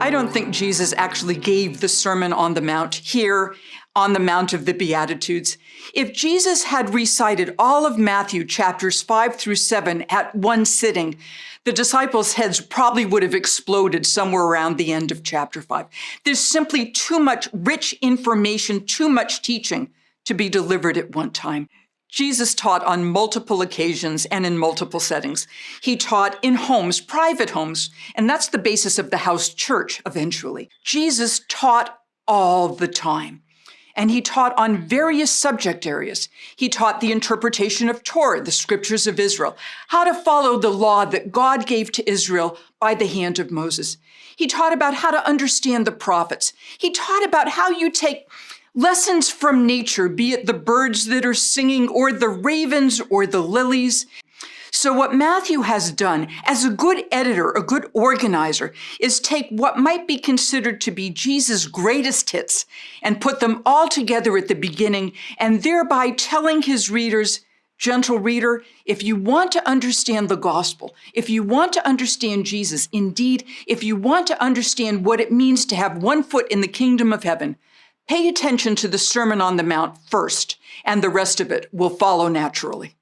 I don't think Jesus actually gave the Sermon on the Mount here on the Mount of the Beatitudes. If Jesus had recited all of Matthew chapters 5 through 7 at one sitting, the disciples' heads probably would have exploded somewhere around the end of chapter 5. There's simply too much rich information, too much teaching to be delivered at one time. Jesus taught on multiple occasions and in multiple settings. He taught in homes, private homes, and that's the basis of the house church eventually. Jesus taught all the time. And he taught on various subject areas. He taught the interpretation of Torah, the scriptures of Israel, how to follow the law that God gave to Israel by the hand of Moses. He taught about how to understand the prophets. He taught about how you take lessons from nature, be it the birds that are singing or the ravens or the lilies. So what Matthew has done as a good editor, a good organizer, is take what might be considered to be Jesus' greatest hits and put them all together at the beginning, and thereby telling his readers, gentle reader, if you want to understand the gospel, if you want to understand Jesus, indeed, if you want to understand what it means to have one foot in the kingdom of heaven, pay attention to the Sermon on the Mount first, and the rest of it will follow naturally.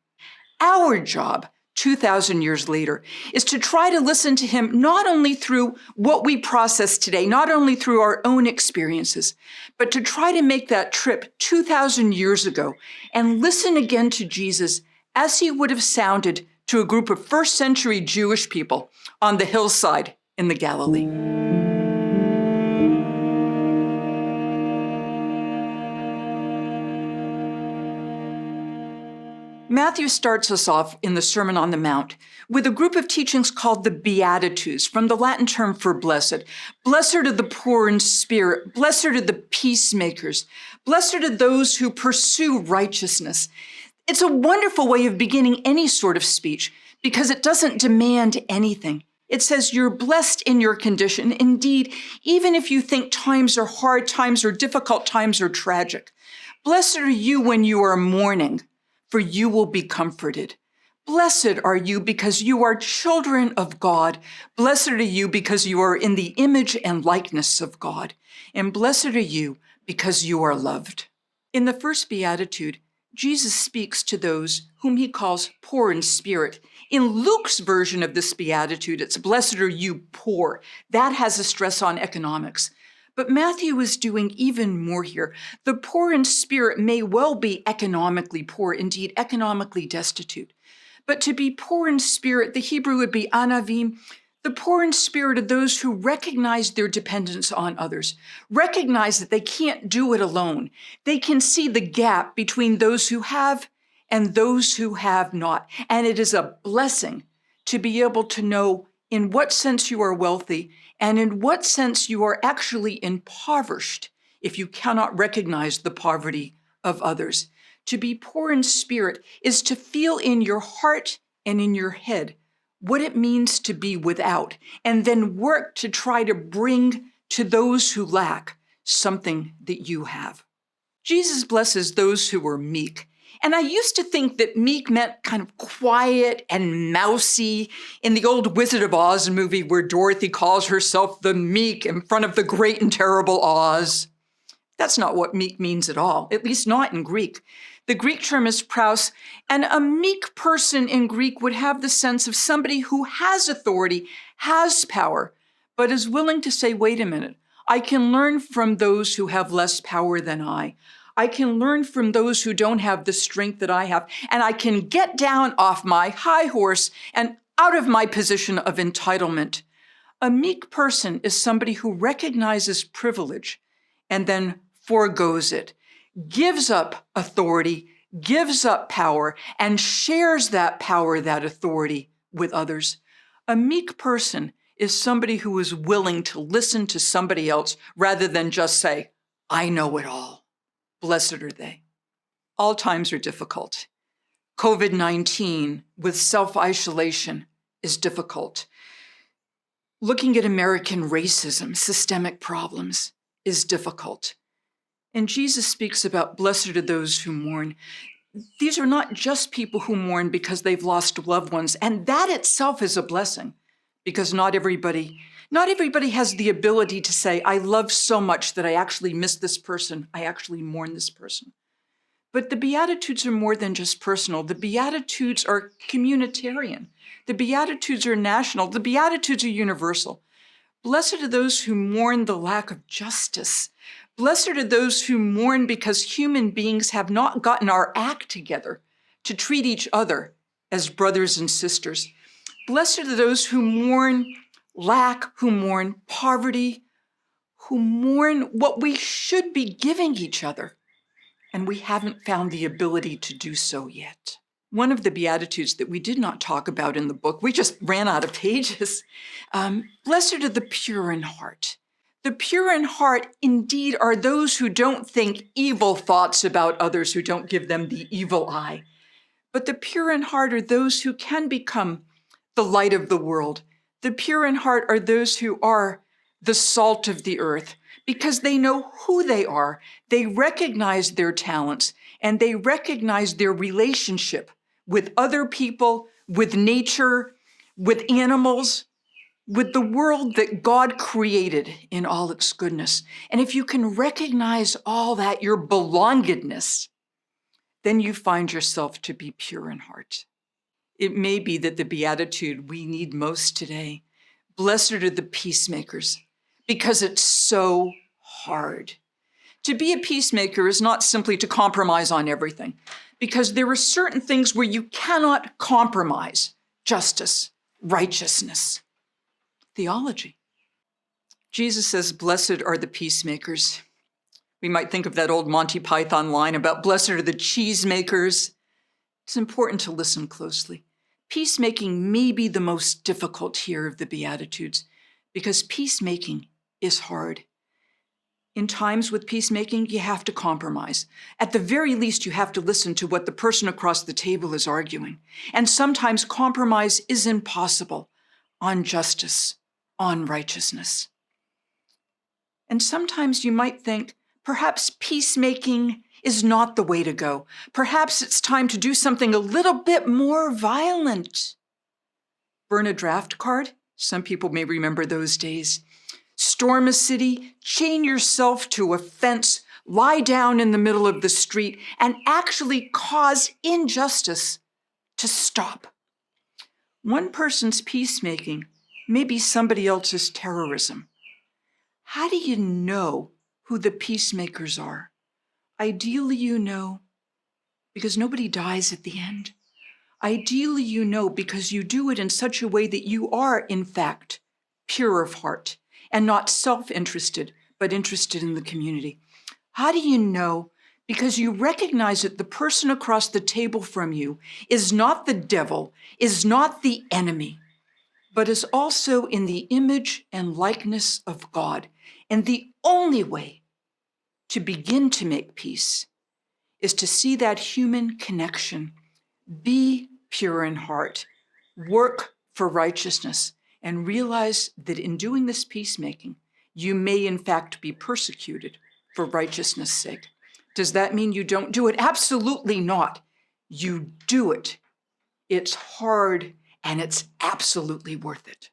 Our job 2,000 years later, is to try to listen to him not only through what we process today, not only through our own experiences, but to try to make that trip 2,000 years ago and listen again to Jesus as he would have sounded to a group of first century Jewish people on the hillside in the Galilee. Matthew starts us off in the Sermon on the Mount with a group of teachings called the Beatitudes, from the Latin term for blessed. Blessed are the poor in spirit. Blessed are the peacemakers. Blessed are those who pursue righteousness. It's a wonderful way of beginning any sort of speech because it doesn't demand anything. It says you're blessed in your condition. Indeed, even if you think times are hard, times are difficult, times are tragic. Blessed are you when you are mourning, for you will be comforted. Blessed are you because you are children of God. Blessed are you because you are in the image and likeness of God. And blessed are you because you are loved. In the first Beatitude, Jesus speaks to those whom he calls poor in spirit. In Luke's version of this Beatitude, it's blessed are you poor. That has a stress on economics. But Matthew is doing even more here. The poor in spirit may well be economically poor, indeed economically destitute. But to be poor in spirit, the Hebrew would be anavim. The poor in spirit are those who recognize their dependence on others, recognize that they can't do it alone. They can see the gap between those who have and those who have not. And it is a blessing to be able to know in what sense you are wealthy and in what sense you are actually impoverished if you cannot recognize the poverty of others. To be poor in spirit is to feel in your heart and in your head what it means to be without, and then work to try to bring to those who lack something that you have. Jesus blesses those who are meek. And I used to think that meek meant kind of quiet and mousy in the old Wizard of Oz movie where Dorothy calls herself the meek in front of the great and terrible Oz. That's not what meek means at all, at least not in Greek. The Greek term is praus, and a meek person in Greek would have the sense of somebody who has authority, has power, but is willing to say, wait a minute, I can learn from those who have less power than I. I can learn from those who don't have the strength that I have, and I can get down off my high horse and out of my position of entitlement. A meek person is somebody who recognizes privilege and then forgoes it, gives up authority, gives up power, and shares that power, that authority with others. A meek person is somebody who is willing to listen to somebody else rather than just say, I know it all. Blessed are they. All times are difficult. COVID-19 with self-isolation is difficult. Looking at American racism, systemic problems, is difficult. And Jesus speaks about blessed are those who mourn. These are not just people who mourn because they've lost loved ones, and that itself is a blessing. because not everybody has the ability to say, I love so much that I actually miss this person. I actually mourn this person. But the Beatitudes are more than just personal. The Beatitudes are communitarian. The Beatitudes are national. The Beatitudes are universal. Blessed are those who mourn the lack of justice. Blessed are those who mourn because human beings have not gotten our act together to treat each other as brothers and sisters. Blessed are those who mourn lack, who mourn poverty, who mourn what we should be giving each other, and we haven't found the ability to do so yet. One of the Beatitudes that we did not talk about in the book, we just ran out of pages. Blessed are the pure in heart. The pure in heart indeed are those who don't think evil thoughts about others, who don't give them the evil eye. But the pure in heart are those who can become the light of the world. The pure in heart are those who are the salt of the earth, because they know who they are. They recognize their talents, and they recognize their relationship with other people, with nature, with animals, with the world that God created in all its goodness. And if you can recognize all that, your belongedness, then you find yourself to be pure in heart. It may be that the beatitude we need most today, blessed are the peacemakers, because it's so hard. To be a peacemaker is not simply to compromise on everything, because there are certain things where you cannot compromise: justice, righteousness, theology. Jesus says, blessed are the peacemakers. We might think of that old Monty Python line about blessed are the cheesemakers. It's important to listen closely. Peacemaking may be the most difficult here of the Beatitudes, because peacemaking is hard. In times with peacemaking, you have to compromise. At the very least, you have to listen to what the person across the table is arguing. And sometimes compromise is impossible on justice, on righteousness. And sometimes you might think, perhaps peacemaking is not the way to go. Perhaps it's time to do something a little bit more violent. Burn a draft card? Some people may remember those days. Storm a city, chain yourself to a fence, lie down in the middle of the street, and actually cause injustice to stop. One person's peacemaking may be somebody else's terrorism. How do you know who the peacemakers are? Ideally, you know, because nobody dies at the end. Ideally, you know, because you do it in such a way that you are, in fact, pure of heart and not self-interested, but interested in the community. How do you know? Because you recognize that the person across the table from you is not the devil, is not the enemy, but is also in the image and likeness of God. And the only way to begin to make peace is to see that human connection, be pure in heart, work for righteousness, and realize that in doing this peacemaking, you may in fact be persecuted for righteousness' sake. Does that mean you don't do it? Absolutely not. You do it. It's hard, and it's absolutely worth it.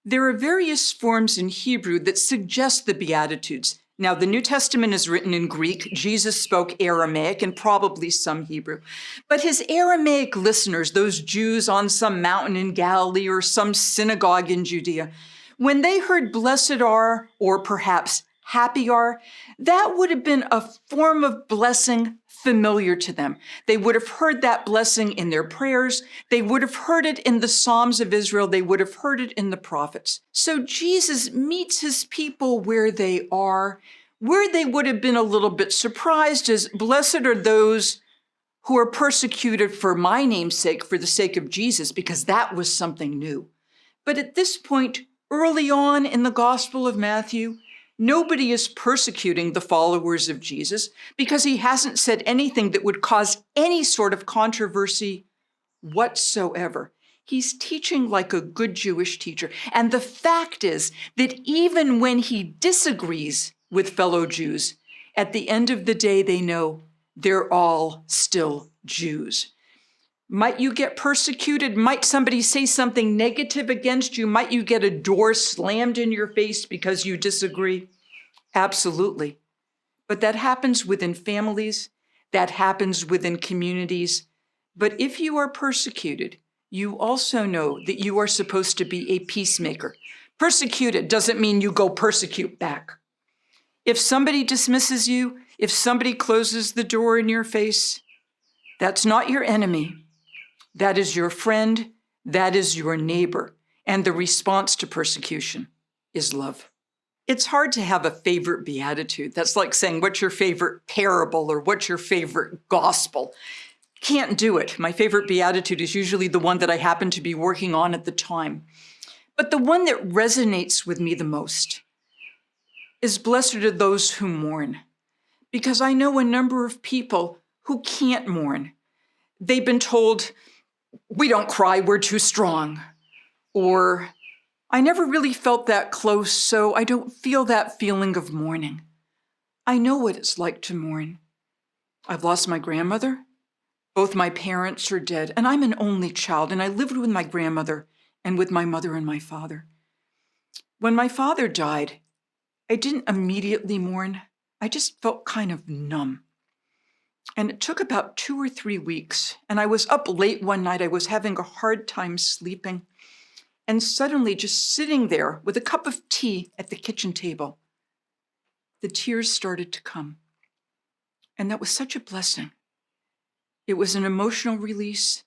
There are various forms in Hebrew that suggest the Beatitudes. Now, the New Testament is written in Greek. Jesus spoke Aramaic and probably some Hebrew. But his Aramaic listeners, those Jews on some mountain in Galilee or some synagogue in Judea, when they heard blessed are, or perhaps happy are, that would have been a form of blessing familiar to them. They would have heard that blessing in their prayers. They would have heard it in the Psalms of Israel. They would have heard it in the prophets. So Jesus meets his people where they are, where they would have been a little bit surprised, as blessed are those who are persecuted for my name's sake, for the sake of Jesus, because that was something new. But at this point, early on in the Gospel of Matthew, nobody is persecuting the followers of Jesus because he hasn't said anything that would cause any sort of controversy whatsoever. He's teaching like a good Jewish teacher. And the fact is that even when he disagrees with fellow Jews, at the end of the day, they know they're all still Jews. Might you get persecuted? Might somebody say something negative against you? Might you get a door slammed in your face because you disagree? Absolutely. But that happens within families. That happens within communities. But if you are persecuted, you also know that you are supposed to be a peacemaker. Persecuted doesn't mean you go persecute back. If somebody dismisses you, if somebody closes the door in your face, that's not your enemy. That is your friend. That is your neighbor. And the response to persecution is love. It's hard to have a favorite beatitude. That's like saying, what's your favorite parable or what's your favorite gospel? Can't do it. My favorite beatitude is usually the one that I happen to be working on at the time. But the one that resonates with me the most is blessed are those who mourn, because I know a number of people who can't mourn. They've been told, we don't cry, we're too strong. Or, I never really felt that close, so I don't feel that feeling of mourning. I know what it's like to mourn. I've lost my grandmother. Both my parents are dead, and I'm an only child, and I lived with my grandmother and with my mother and my father. When my father died, I didn't immediately mourn. I just felt kind of numb. And it took about 2 or 3 weeks, and I was up late one night. I was having a hard time sleeping, and suddenly just sitting there with a cup of tea at the kitchen table, the tears started to come. And that was such a blessing. It was an emotional release.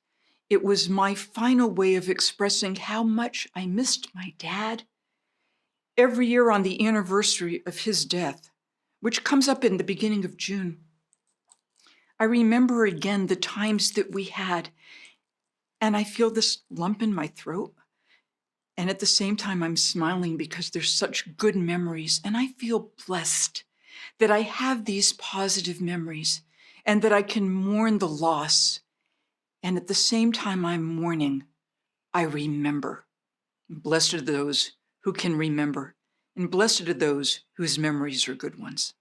It was my final way of expressing how much I missed my dad. Every year on the anniversary of his death, which comes up in the beginning of June, I remember again the times that we had, and I feel this lump in my throat. And at the same time, I'm smiling because there's such good memories, and I feel blessed that I have these positive memories and that I can mourn the loss. And at the same time I'm mourning, I remember. Blessed are those who can remember, and blessed are those whose memories are good ones.